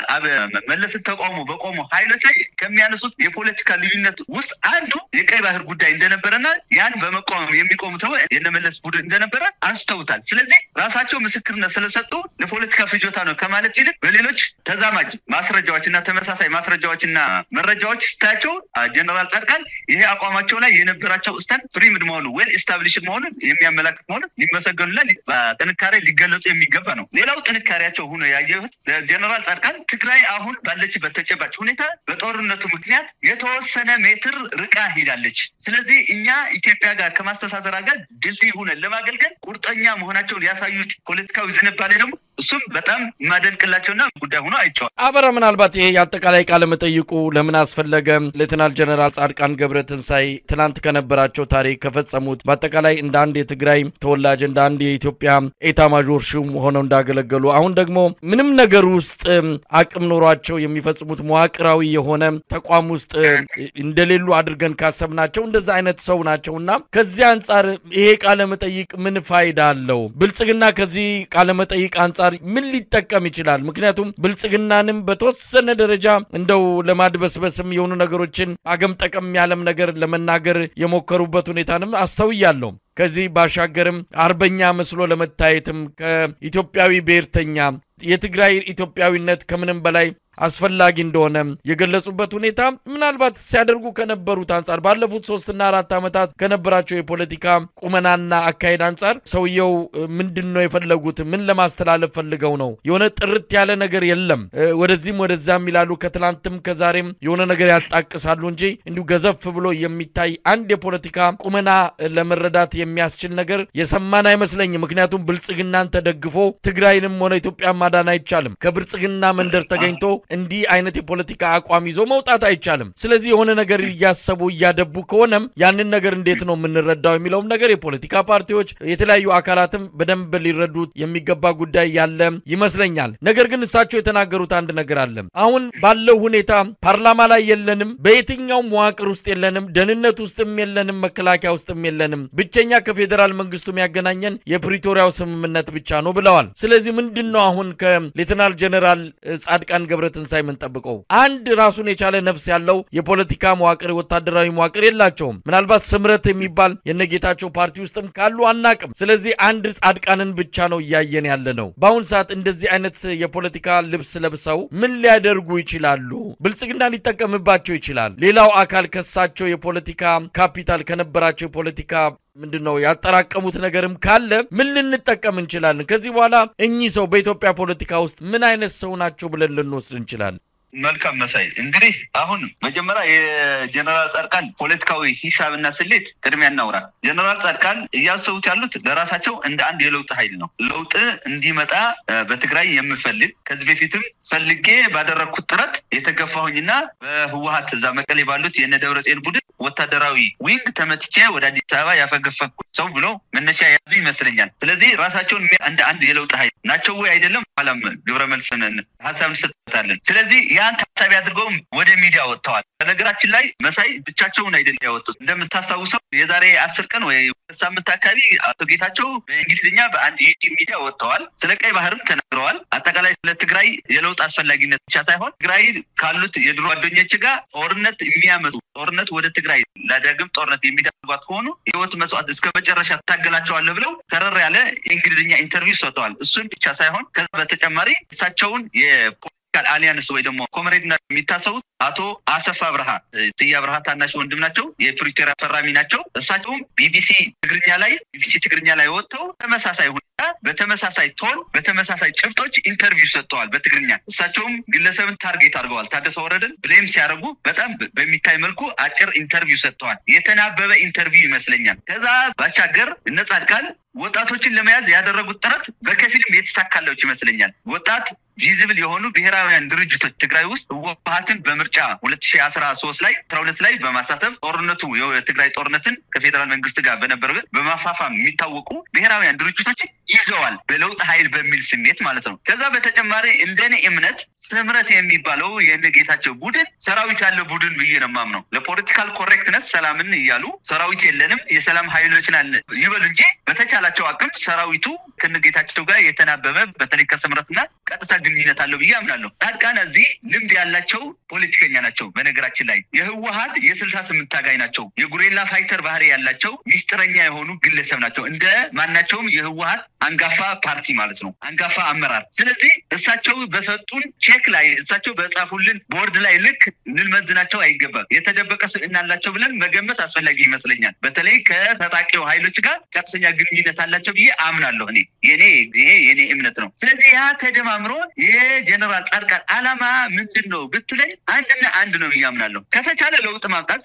መለስን ተቃውሞ በቆሙ ኃይሎች ላይ ከሚያነሱት የፖለቲካ ልዩነት ውስጥ አንዱ የቀይ ባህር ጉዳይ እንደነበረና ያን በመቃወም የሚቆሙት የነመለስ ቡድን እንደነበረ አንስተውታል። ስለዚህ ራሳቸው ምስክርነት ስለሰጡ ለፖለቲካ ፍጆታ ነው ከማለት ይልቅ በሌሎች ተዛማጅ ማስረጃዎችና ተመሳሳይ ማስረጃዎችና መረጃዎች ስታቸው ጀነራል ጻድቃን ይሄ አቋማቸው ላይ የነበራቸው ስታንድ ፍሪምድ መሆኑ ዌል ኢስታብሊሽድ መሆኑ የሚያመላክት መሆኑ ሊመሰገኑና በጥንካሬ ሊገለጹ የሚገባ ነው። ሌላው ጥንካሬያቸው ሆኖ ያየሁት ጀነራል ጻድቃን ትግራይ አሁን ባለችበት ተጨባጭ ሁኔታ በጦርነቱ ምክንያት የተወሰነ ሜትር ርቃ ሄዳለች። ስለዚህ እኛ ኢትዮጵያ ጋር ከማስተሳሰር ጋር ድልድይ ሆነን ለማገልገል ቁርጠኛ መሆናቸውን ያሳዩት ፖለቲካዊ ዝንባሌ ደግሞ እሱም በጣም ማደንቅላቸውና ጉዳይ ሆኖ አይቻል። አበራ ምናልባት ይሄ ያጠቃላይ ቃለ መጠይቁ ለምን አስፈለገ? ሌተናል ጀነራል ጻድቃን ገብረትንሳኤ ትናንት ከነበራቸው ታሪክ ከፈጸሙት በአጠቃላይ እንደ አንድ የትግራይ ተወላጅ እንደ አንድ የኢትዮጵያ ኤታ ማጆር ሹም ሆነው እንዳገለገሉ አሁን ደግሞ ምንም ነገር ውስጥ አቅም ኖሯቸው የሚፈጽሙት መዋቅራዊ የሆነ ተቋም ውስጥ እንደሌሉ አድርገን ካሰብናቸው እንደዛ አይነት ሰው ናቸውና ከዚህ አንፃር ይሄ ቃለ መጠይቅ ምን ፋይዳ አለው? ብልጽግና ከዚህ ቃለ መጠይቅ አንፃር ምን ሊጠቀም ይችላል? ምክንያቱም ብልጽግናንም በተወሰነ ደረጃ እንደው ለማድበስበስም የሆኑ ነገሮችን አገም ጠቀም ያለም ነገር ለመናገር የሞከሩበት ሁኔታንም አስተውያለሁ። ከዚህ ባሻገርም አርበኛ መስሎ ለመታየትም ከኢትዮጵያዊ ብሔርተኛ የትግራይ ኢትዮጵያዊነት ከምንም በላይ አስፈላጊ እንደሆነ የገለጹበት ሁኔታ ምናልባት ሲያደርጉ ከነበሩት አንፃር ባለፉት 3 እና 4 ዓመታት ከነበራቸው የፖለቲካ ቁመናና አካሄድ አንፃር ሰውየው ምንድነው የፈለጉት? ምን ለማስተላለፍ ፈልገው ነው? የሆነ ጥርት ያለ ነገር የለም። ወደዚህም ወደዛም ይላሉ። ከትላንትም ከዛሬም የሆነ ነገር ያጣቅሳሉ እንጂ እንዲሁ ገዘፍ ብሎ የሚታይ አንድ የፖለቲካ ቁመና ለመረዳት የሚያስችል ነገር የሰማን አይመስለኝም። ምክንያቱም ብልጽግናን ተደግፎ ትግራይንም ሆነ ኢትዮጵያ ማዳን አይቻልም። ከብልጽግና መንደር ተገኝቶ እንዲህ አይነት የፖለቲካ አቋም ይዞ መውጣት አይቻልም። ስለዚህ የሆነ ነገር ያሰቡ ያደቡ ከሆነም ያንን ነገር እንዴት ነው የምንረዳው የሚለው ነገር የፖለቲካ ፓርቲዎች የተለያዩ አካላትም በደንብ ሊረዱት የሚገባ ጉዳይ ያለ ይመስለኛል። ነገር ግን እሳቸው የተናገሩት አንድ ነገር አለ። አሁን ባለው ሁኔታ ፓርላማ ላይ የለንም፣ በየትኛው መዋቅር ውስጥ የለንም፣ ደህንነት ውስጥም የለንም፣ መከላከያ ውስጥም የለንም፣ ብቸኛ ከፌደራል መንግስቱ የሚያገናኘን የፕሪቶሪያው ስምምነት ብቻ ነው ብለዋል። ስለዚህ ምንድነው አሁን ከሌተናል ጀነራል ጻድቃን ገብረትንሳኤ ምን ጠብቀው? አንድ ራሱን የቻለ ነፍስ ያለው የፖለቲካ መዋቅር ወታደራዊ መዋቅር የላቸውም። ምናልባት ስምረት የሚባል የነጌታቸው ፓርቲ ውስጥም ካሉ አናቅም። ስለዚህ አንድ ጻድቃንን ብቻ ነው እያየን ያለ ነው። በአሁን ሰዓት እንደዚህ አይነት የፖለቲካ ልብስ ለብሰው ምን ሊያደርጉ ይችላሉ? ብልጽግና ሊጠቀምባቸው ይችላል። ሌላው አካል ከሳቸው የፖለቲካ ካፒታል ከነበራቸው የፖለቲካ ምንድነው ያጠራቀሙት ነገርም ካለ ምን ልንጠቀም እንችላለን? ከዚህ በኋላ እኚህ ሰው በኢትዮጵያ ፖለቲካ ውስጥ ምን አይነት ሰው ናቸው ብለን ልንወስድ እንችላለን? መልካም መሳይ እንግዲህ አሁን መጀመሪያ የጀነራል ጻድቃን ፖለቲካዊ ሂሳብና ስሌት ቅድሚያ እናውራ። ጀነራል ጻድቃን እያሰቡት ያሉት ለራሳቸው እንደ አንድ የለውጥ ኃይል ነው። ለውጥ እንዲመጣ በትግራይ የምፈልግ ከዚህ በፊትም ፈልጌ ባደረኩት ጥረት የተገፋሁኝና በህወሓት እዛ መቀሌ ባሉት የነደብረጽዮን ቡድን ወታደራዊ ዊንግ ተመትቼ ወደ አዲስ አበባ ያፈገፈኩ ሰው ብሎ መነሻ ያዙ ይመስለኛል። ስለዚህ ራሳቸውን እንደ አንድ የለውጥ ኃይል ናቸው ወይ አይደለም ኋላም ግብረ መልስን ሐሳብ እንሰጣለን። ስለዚህ ያን ታሳቢ አድርገው ወደ ሚዲያ ወጥተዋል። በነገራችን ላይ መሳይ ብቻቸውን አይደለም ያወጡት። እንደምታስታውሰው የዛሬ 10 ቀን ወይ ሳምንት አካባቢ አቶ ጌታቸው በእንግሊዝኛ በአንድ ዩቲዩብ ሚዲያ ወጥተዋል። ስለ ቀይ ባህርም ተናግረዋል። አጠቃላይ ስለ ትግራይ የለውጥ አስፈላጊነት ብቻ ሳይሆን ትግራይ ካሉት የድሮ ጓደኞች ጋር ጦርነት የሚያመጡ ጦርነት ወደ ትግራይ ለዳግም ጦርነት የሚዳርጓት ከሆኑ ህይወት መስዋዕት እስከ መጨረሻ ታገላቸዋለሁ ብለው ከረር ያለ እንግሊዝኛ ኢንተርቪው ሰጥተዋል። እሱን ብቻ ሳይሆን ከዛ በተጨማሪ እሳቸውን የፖለቲካል አሊያንስ ወይ ደግሞ ኮምሬድና የሚታሰቡት አቶ አሰፋ ብርሃ ስያ ብርሃ ታናሽ ወንድም ናቸው። የፕሪቶሪያ ፈራሚ ናቸው። እሳቸውም ቢቢሲ ትግርኛ ላይ ወጥተው ተመሳሳይ ሁኔታ በተመሳሳይ ቶን በተመሳሳይ ጭብጦች ኢንተርቪው ሰጥተዋል በትግርኛ። እሳቸውም ግለሰብን ታርጌት አድርገዋል። ታደሰ ወረደን ብሌም ሲያደርጉ በጣም በሚታይ መልኩ አጭር ኢንተርቪው ሰጥተዋል። የተናበበ ኢንተርቪው ይመስለኛል። ከዛ ባሻገር እነ ጻድቃን ወጣቶችን ለመያዝ ያደረጉት ጥረት በከፊልም የተሳካላቸው ይመስለኛል። ወጣት ቪዚብል የሆኑ ብሔራዊያን ድርጅቶች ትግራይ ውስጥ ህወሓትን በምርጫ 2013 ላይ 12 ላይ በማሳተፍ ጦርነቱ የትግራይ ጦርነትን ከፌደራል መንግስት ጋር በነበረው በማፋፋም የሚታወቁ ብሔራዊያን ድርጅቶች ይዘዋል በለውጥ ኃይል በሚል ስሜት ማለት ነው። ከዛ በተጨማሪ እንደኔ እምነት ስምረት የሚባለው የነጌታቸው ቡድን ሰራዊት ያለው ቡድን ብዬ ነው የማምነው። ለፖለቲካል ኮሬክትነስ ሰላምን እያሉ ሰራዊት የለንም የሰላም ኃይሎች ናል ይበሉ እንጂ በተቻላቸው አቅም ሰራዊቱ ከነጌታቸው ጋር የተናበበ በተለይ ከስምረትና ቀጥታ ግንኙነት አለው ብዬ አምናለሁ። ጻድቃን እዚህ ልምድ ያላቸው ፖለቲከኛ ናቸው። በነገራችን ላይ የህወሓት የ68 ታጋይ ናቸው። የጉሬላ ፋይተር ባህሪ ያላቸው ሚስጥረኛ የሆኑ ግለሰብ ናቸው። እንደ ማናቸውም የህወሓት አንጋፋ ፓርቲ ማለት ነው፣ አንጋፋ አመራር። ስለዚህ እሳቸው በሰጡን ቼክ ላይ እሳቸው በጻፉልን ቦርድ ላይ ልክ ልንመዝናቸው አይገባም። የተደበቀ ስብዕና አላቸው ብለን መገመት አስፈላጊ ይመስለኛል። በተለይ ከታጣቂው ኃይሎች ጋር ቀጥተኛ ግንኙነት አላቸው ብዬ አምናለሁ። ይሄ የኔ እምነት ነው። ስለዚህ ያ ተደማምሮ የጀነራል ጻድቃን ዓላማ ምንድነው ብትለኝ አንድና አንድ ነው ያምናለሁ። ከተቻለ ለውጥ ማምጣት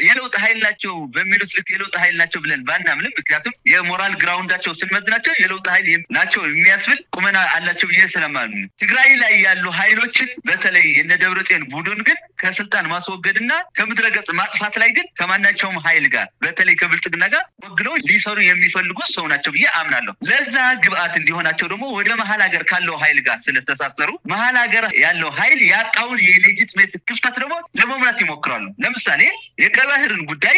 የለውጥ ኃይል ናቸው በሚሉት ልክ የለውጥ ኃይል ናቸው ብለን ባናምንም፣ ምክንያቱም የሞራል ግራውንዳቸው ስንመዝናቸው የለውጥ ኃይል ናቸው የሚያስብል ቁመና አላቸው ብዬ ስለማምን ትግራይ ላይ ያሉ ኃይሎችን በተለይ የነ ደብረጽዮን ቡድን ግን ከስልጣን ማስወገድና ከምድረገጽ ማጥፋት ላይ ግን ከማናቸውም ኃይል ጋር በተለይ ከብልጽግና ጋር ወግነው ሊሰሩ የሚፈልጉ ሰው ናቸው ብዬ አምናለሁ። ለዛ ግብአት እንዲሆናቸው ደግሞ ወደ መሀል ሀገር ካለው ኃይል ጋር ስለተሳሰሩ መሀል ሀገር ያለው ኃይል ያጣውን የሌጂትሜሲ ክፍተት ደግሞ ለመሙላት ይሞክራሉ። ለምሳሌ የቀይ ባህርን ጉዳይ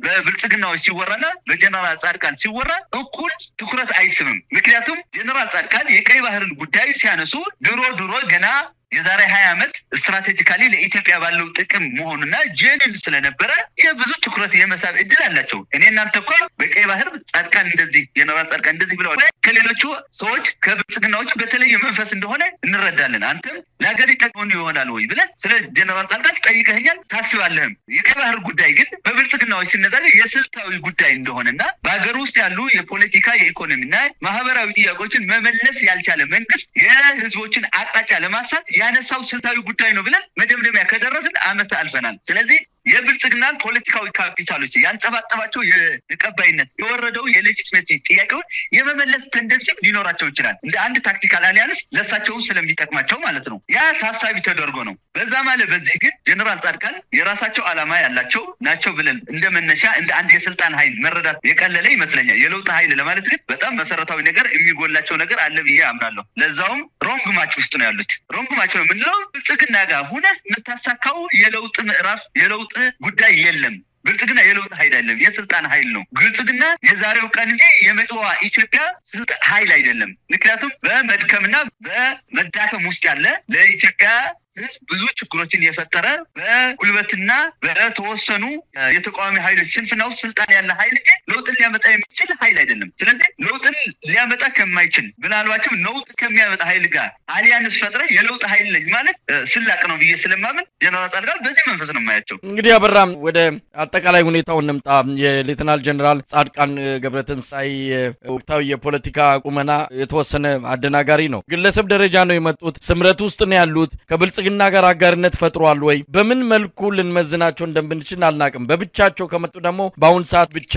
በብልጽግናዎች ሲወራና በጀነራል ጻድቃን ሲወራ እኩል ትኩረት አይስብም። ምክንያቱም ጀነራል ጻድቃን የቀይ ባህርን ጉዳይ ሲያነሱ ድሮ ገና የዛሬ 20 ዓመት ስትራቴጂካሊ ለኢትዮጵያ ባለው ጥቅም መሆኑና ጀነን ስለነበረ የብዙ ትኩረት የመሳብ እድል አላቸው። እኔ እናንተ እኮ በቀይ ባህር ጻድቃን እንደዚህ ጀነራል ጻድቃን እንደዚህ ብለው ከሌሎቹ ሰዎች ከብልጽግናዎች በተለየ መንፈስ እንደሆነ እንረዳለን። አንተም ለሀገር ይጠቅሙን ይሆናል ወይ ብለህ ስለ ጀነራል ጻድቃን ጠይቀኸኛል ታስባለህም። የቀይ ባህር ጉዳይ ግን በብልጽግናዎች ሲነዛለ የስልታዊ ጉዳይ እንደሆነና በሀገር ውስጥ ያሉ የፖለቲካ የኢኮኖሚና ማህበራዊ ጥያቄዎችን መመለስ ያልቻለ መንግስት የህዝቦችን አቅጣጫ ለማሳት ያነሳው ስልታዊ ጉዳይ ነው ብለን መደምደሚያ ከደረስን አመት አልፈናል። ስለዚህ የብልጽግናን ፖለቲካዊ ካፒታሎች ያንጠባጠባቸው የቀባይነት የወረደው የሌጂትሜሲ ጥያቄዎች የመመለስ ተንደንሲ ሊኖራቸው ይችላል። እንደ አንድ ታክቲካል አሊያንስ ለሳቸው ስለሚጠቅማቸው ማለት ነው። ያ ታሳቢ ተደርጎ ነው። በዛ ማለት በዚህ ግን ጀነራል ጻድቃን የራሳቸው ዓላማ ያላቸው ናቸው ብለን እንደመነሻ እንደ አንድ የስልጣን ኃይል መረዳት የቀለለ ይመስለኛል። የለውጥ ኃይል ለማለት ግን በጣም መሰረታዊ ነገር የሚጎላቸው ነገር አለ ብዬ አምናለሁ። ለዛውም ሮንግ ማች ውስጥ ነው ያሉት። ሮንግ ማች ነው የምንለው ብልጽግና ጋር ሆነ የምታሳካው የለውጥ ምዕራፍ የለውጥ ጉዳይ የለም። ብልጽግና የለውጥ ኃይል አይደለም፣ የስልጣን ኃይል ነው። ብልጽግና የዛሬው ቀን እንጂ የመጪዋ ኢትዮጵያ ስልጣን ኃይል አይደለም። ምክንያቱም በመድከምና በመዳከም ውስጥ ያለ ለኢትዮጵያ ህዝብ ብዙ ችግሮችን የፈጠረ በጉልበትና በተወሰኑ የተቃዋሚ ኃይሎች ስንፍና ውስጥ ስልጣን ያለ ኃይል ለውጥ ሊያመጣ የሚችል ኃይል አይደለም። ስለዚህ ለውጥ ሊያመጣ ከማይችል ብላልባቸው ለውጥ ከሚያመጣ ኃይል ጋር አሊያንስ ፈጥረ የለውጥ ኃይል ነኝ ማለት ስላቅ ነው ብዬ ስለማምን ጀነራል ጻድቃን በዚህ መንፈስ ነው የማያቸው። እንግዲህ አበራም ወደ አጠቃላይ ሁኔታው እንምጣ። የሌተናል ጀነራል ጻድቃን ገብረትንሳኤ ወቅታዊ የፖለቲካ ቁመና የተወሰነ አደናጋሪ ነው። ግለሰብ ደረጃ ነው የመጡት፣ ስምረት ውስጥ ነው ያሉት። ከብልጽግና ጋር አጋርነት ፈጥሯል ወይ? በምን መልኩ ልንመዝናቸው እንደምንችል አልናቅም። በብቻቸው ከመጡ ደግሞ በአሁን ሰዓት ብቻ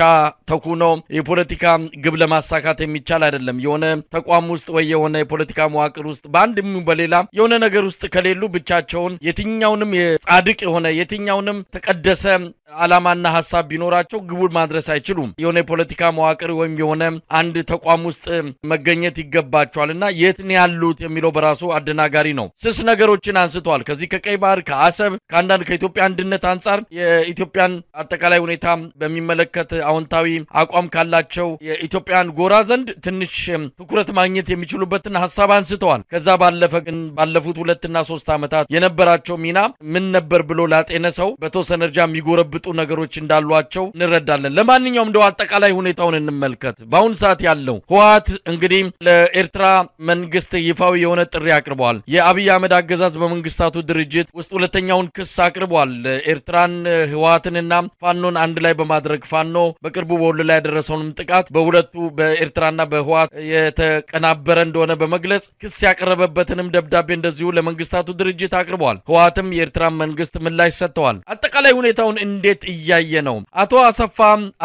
ተኩኖ የፖለቲካ ግብ ለማሳካት የሚቻል አይደለም። የሆነ ተቋም ውስጥ ወይ የሆነ የፖለቲካ መዋቅር ውስጥ በአንድም በሌላ የሆነ ነገር ውስጥ ከሌሉ ብቻቸውን የትኛውንም የጻድቅ የሆነ የትኛውንም ተቀደሰ ዓላማና ሐሳብ ቢኖራቸው ግቡን ማድረስ አይችሉም። የሆነ የፖለቲካ መዋቅር ወይም የሆነ አንድ ተቋም ውስጥ መገኘት ይገባቸዋልና የት ነው ያሉት የሚለው በራሱ አደናጋሪ ነው። ስስ ነገሮችን አንስተዋል። ከዚህ ከቀይ ባህር ከአሰብ ከአንዳንድ ከኢትዮጵያ አንድነት አንጻር የኢትዮጵያን አጠቃላይ ሁኔታ በሚመለከት አዎንታዊ አቋም ካላቸው የኢትዮጵያን ጎራ ዘንድ ትንሽ ትኩረት ማግኘት የሚችሉበትን ሐሳብ አንስተዋል። ከዛ ባለፈ ግን ባለፉት 2 እና 3 ዓመታት የነበራቸው ሚና ምን ነበር ብሎ ላጤነ ሰው በተወሰነ ደረጃ የሚጎረብጡ ነገሮች እንዳሏቸው እንረዳለን። ለማንኛውም እንደው አጠቃላይ ሁኔታውን እንመልከት። በአሁን ሰዓት ያለው ህወሓት እንግዲህ ለኤርትራ መንግስት ይፋዊ የሆነ ጥሪ አቅርቧል። የአብይ አህመድ አገዛዝ በመንግስታቱ ድርጅት ውስጥ ሁለተኛውን ክስ አቅርቧል። ኤርትራን ህወሓትንና ፋኖን አንድ ላይ በማድረግ ፋኖ በቅርቡ በወሎ ላይ ያደረሰውንም ጥቃት በሁለቱ በኤርትራና በህወሓት የተቀናበረ እንደሆነ በመግለጽ ክስ ያቀረበበትንም ደብዳቤ እንደዚሁ ለመንግስታቱ ድርጅት አቅርቧል። ህወሓትም የኤርትራ መንግስት ምላሽ ሰጥተዋል። አጠቃላይ ሁኔታውን እንዴት እያየ ነው? አቶ አሰፋ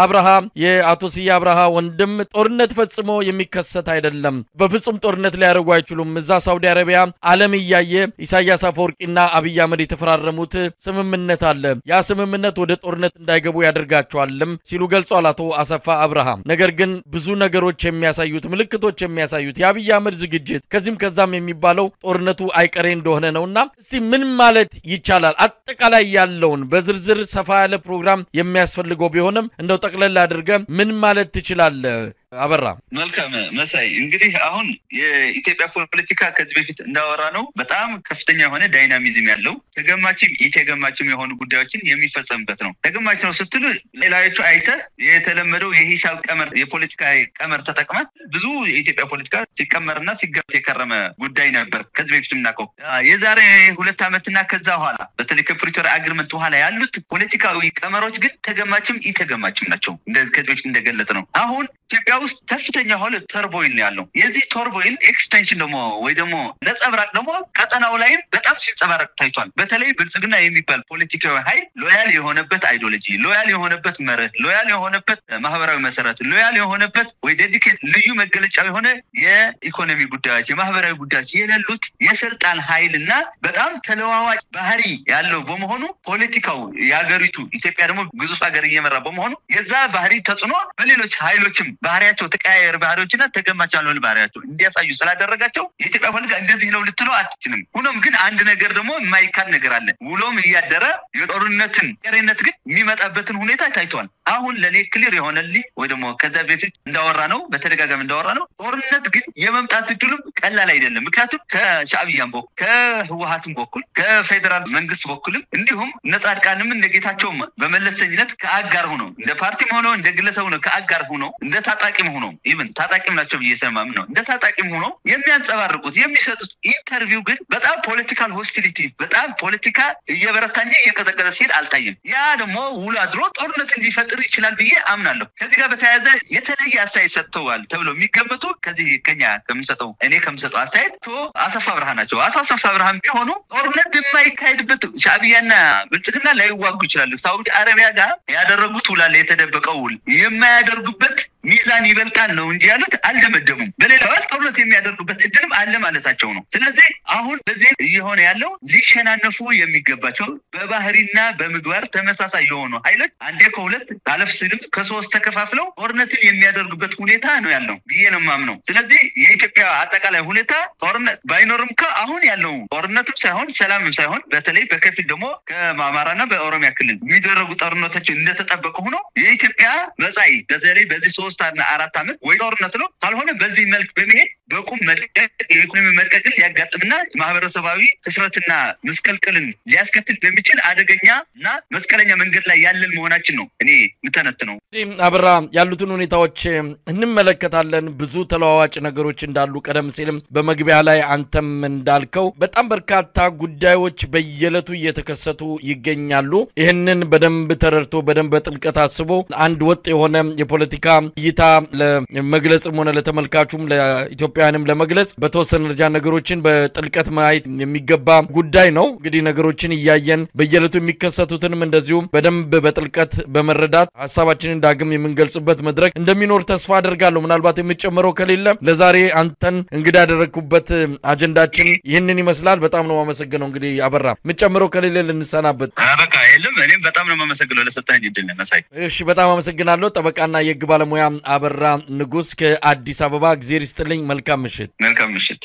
አብርሃ የአቶ ስዬ አብርሃ ወንድም ጦርነት ፈጽሞ የሚከሰት አይደለም፣ በፍጹም ጦርነት ሊያደርጉ አይችሉም፣ እዛ ሳውዲ አረቢያ ዓለም እያየ ኢሳያስ አፈወርቂና አብይ አህመድ የተፈራረሙት ስምምነት አለ፣ ያ ስምምነት ወደ ጦርነት እንዳይገቡ ያደርጋቸዋልም ሲሉ ገልጿል አቶ አሰፋ አብርሃ። ነገር ግን ብዙ ነገሮች የሚያሳዩት ምልክቶች የሚያሳዩት የአብይ አህመድ ዝግጅት ከዚህም ከዛም የሚባለው ጦርነቱ አይቀሬ እንደሆነ ነውና እስቲ ምን ማለት ይቻላል? አጠቃላይ ያለውን በዝርዝር ሰፋ ያለ ፕሮግራም የሚያስፈልገው ቢሆንም እንደው ጠቅለል አድርገ ምን ማለት ትችላለህ? አበራ መልካም መሳይ። እንግዲህ አሁን የኢትዮጵያ ፖለቲካ ከዚህ በፊት እንዳወራ ነው በጣም ከፍተኛ የሆነ ዳይናሚዝም ያለው ተገማችም የተገማችም የሆኑ ጉዳዮችን የሚፈጸምበት ነው። ተገማች ነው ስትሉ ሌላዎቹ አይተ የተለመደው የሂሳብ ቀመር የፖለቲካ ቀመር ተጠቅመ ብዙ የኢትዮጵያ ፖለቲካ ሲቀመርና ሲገመት የከረመ ጉዳይ ነበር። ከዚህ በፊት እናቀው የዛሬ 2 ዓመትና ከዛ በኋላ በተለይ ከፕሪቶሪያ አግሪመንት በኋላ ያሉት ፖለቲካዊ ቀመሮች ግን ተገማችም የተገማችም ናቸው። እንደዚህ ከዚህ በፊት እንደገለጽ ነው አሁን ኢትዮጵያ ውስጥ ከፍተኛ ሆነ ተርቦይል ያለው የዚህ ተርቦይል ኤክስቴንሽን ደግሞ ወይ ደግሞ ነጸብራቅ ደግሞ ቀጠናው ላይም በጣም ሲጸባረቅ ታይቷል። በተለይ ብልጽግና የሚባል ፖለቲካዊ ኃይል ሎያል የሆነበት አይዲዮሎጂ፣ ሎያል የሆነበት መርህ፣ ሎያል የሆነበት ማህበራዊ መሰረት፣ ሎያል የሆነበት ወይ ዴዲኬት ልዩ መገለጫ የሆነ የኢኮኖሚ ጉዳዮች የማህበራዊ ጉዳዮች የሌሉት የስልጣን ኃይልና በጣም ተለዋዋጭ ባህሪ ያለው በመሆኑ ፖለቲካው የሀገሪቱ ኢትዮጵያ ደግሞ ግዙፍ ሀገር እየመራ በመሆኑ የዛ ባህሪ ተጽዕኖ በሌሎች ኃይሎችም ባህሪያቸው ተቀያየር ባህሪዎችና ተገማች ያልሆነ ባህሪያቸው እንዲያሳዩ ስላደረጋቸው የኢትዮጵያ ፖለቲካ እንደዚህ ነው ልትለው አትችልም። ሆኖም ግን አንድ ነገር ደግሞ የማይካድ ነገር አለ። ውሎም እያደረ የጦርነትን ቀሬነት ግን የሚመጣበትን ሁኔታ ታይቷል። አሁን ለኔ ክሊር የሆነልኝ ወይ ደግሞ ከዛ በፊት እንዳወራ ነው በተደጋጋሚ እንዳወራ ነው ጦርነት ግን የመምጣት እድሉም ቀላል አይደለም። ምክንያቱም ከሻዕቢያም በኩል ከህወሓትም በኩል ከፌደራል መንግስት በኩልም እንዲሁም ነጻድቃንም እንደጌታቸውም በመለሰኝነት ከአጋር ሆኖ እንደ ፓርቲም ሆኖ እንደ ግለሰብ ሆኖ ከአጋር ሆኖ እንደ ታጣቂም ሆኖ ኢቭን ታጣቂም ናቸው በየሰማም ነው እንደ ታጣቂም ሆኖ የሚያንጸባርቁት የሚሰጡት ኢንተርቪው ግን በጣም ፖለቲካል ሆስቲሊቲ በጣም ፖለቲካ እየበረታ እንጂ እየቀዘቀዘ ሲል አልታየም። ያ ደግሞ ውሎ አድሮ ጦርነት እንዲፈጥር ይችላል ብዬ አምናለሁ። ከዚህ ጋር በተያያዘ የተለየ አስተያየት ሰጥተዋል ተብሎ የሚገመቱ ከዚህ ከኛ እኔ ከምሰጠው አስተያየት አሰፋ አብርሃ ናቸው። አቶ አሰፋ አብርሃም ቢሆኑ ጦርነት የማይካሄድበት ሻዕቢያና ብልጽግና ላይዋጉ ይችላሉ። ሳውዲ አረቢያ ጋር ያደረጉት ውል አለ የተደበቀው ውል የማያደርጉበት ሚዛን ይበልጣል ነው እንጂ ያሉት አልደመደሙም። በሌላው ጦርነት የሚያደርጉበት እድልም አለ ማለታቸው ነው። ስለዚህ አሁን በዚህ እየሆነ ያለው ሊሸናነፉ የሚገባቸው በባህሪና በምግባር ተመሳሳይ የሆኑ ኃይሎች አንዴ ከሁለት አለፍ ሲልም ከ3 ተከፋፍለው ጦርነትን የሚያደርጉበት ሁኔታ ነው ያለው ብዬ ነው የማምነው። ስለዚህ የኢትዮጵያ አጠቃላይ ሁኔታ ጦርነት ባይኖርም አሁን ያለው ጦርነትም ሳይሆን ሰላምም ሳይሆን በተለይ በከፊል ደግሞ ከአማራና በኦሮሚያ ክልል የሚደረጉ ጦርነቶች እንደተጠበቁ ሆኖ የኢትዮጵያ መጻኢ በተለይ በዚህ 3 እና 4 ዓመት ወይ ጦርነት ነው ካልሆነ በዚህ መልክ በመሄድ በቁም መድቀቅ የኢኮኖሚ መድቀቅን ሊያጋጥምና ማህበረሰባዊ ክስረትና መስቀልቅልን ሊያስከትል በሚችል አደገኛና መስቀለኛ መንገድ ላይ ያለን መሆናችን ነው እኔ ምተነትነው። አበራ ያሉትን ሁኔታዎች እንመለከታለን። ብዙ ተለዋዋጭ ነገሮች እንዳሉ ቀደም ሲልም በመግቢያ ላይ አንተም እንዳልከው በጣም በርካታ ጉዳዮች በየለቱ እየተከሰቱ ይገኛሉ። ይህንን በደንብ ተረድቶ በደንብ በጥልቀት አስቦ አንድ ወጥ የሆነ የፖለቲካ እይታ ለመግለጽም ሆነ ለተመልካቹም ለኢትዮጵያውያንም ለመግለጽ በተወሰነ ደረጃ ነገሮችን በጥልቀት ማየት የሚገባ ጉዳይ ነው። እንግዲህ ነገሮችን እያየን በየለቱ የሚከሰቱትንም እንደዚሁ በደንብ በጥልቀት በመረዳት ሐሳባችንን ዳግም የምንገልጽበት መድረክ እንደሚኖር ተስፋ አደርጋለሁ። ምናልባት የሚጨመረው ከሌለ ለዛሬ አንተን እንግዳ ያደረኩበት አጀንዳችን ይህንን ይመስላል። በጣም ነው ማመሰግነው። እንግዲህ አበራ የሚጨመረው ከሌለ ልንሰናበት። በቃ የለም እኔም በጣም ነው ማመሰግነው ለሰጣኝ እድል መሳይ። እሺ በጣም አመሰግናለሁ። ጠበቃና የህግ ባለሙያ አበራ ንጉስ ከአዲስ አበባ። እግዚአብሔር ይስጥልኝ። መልካም ምሽት። መልካም ምሽት።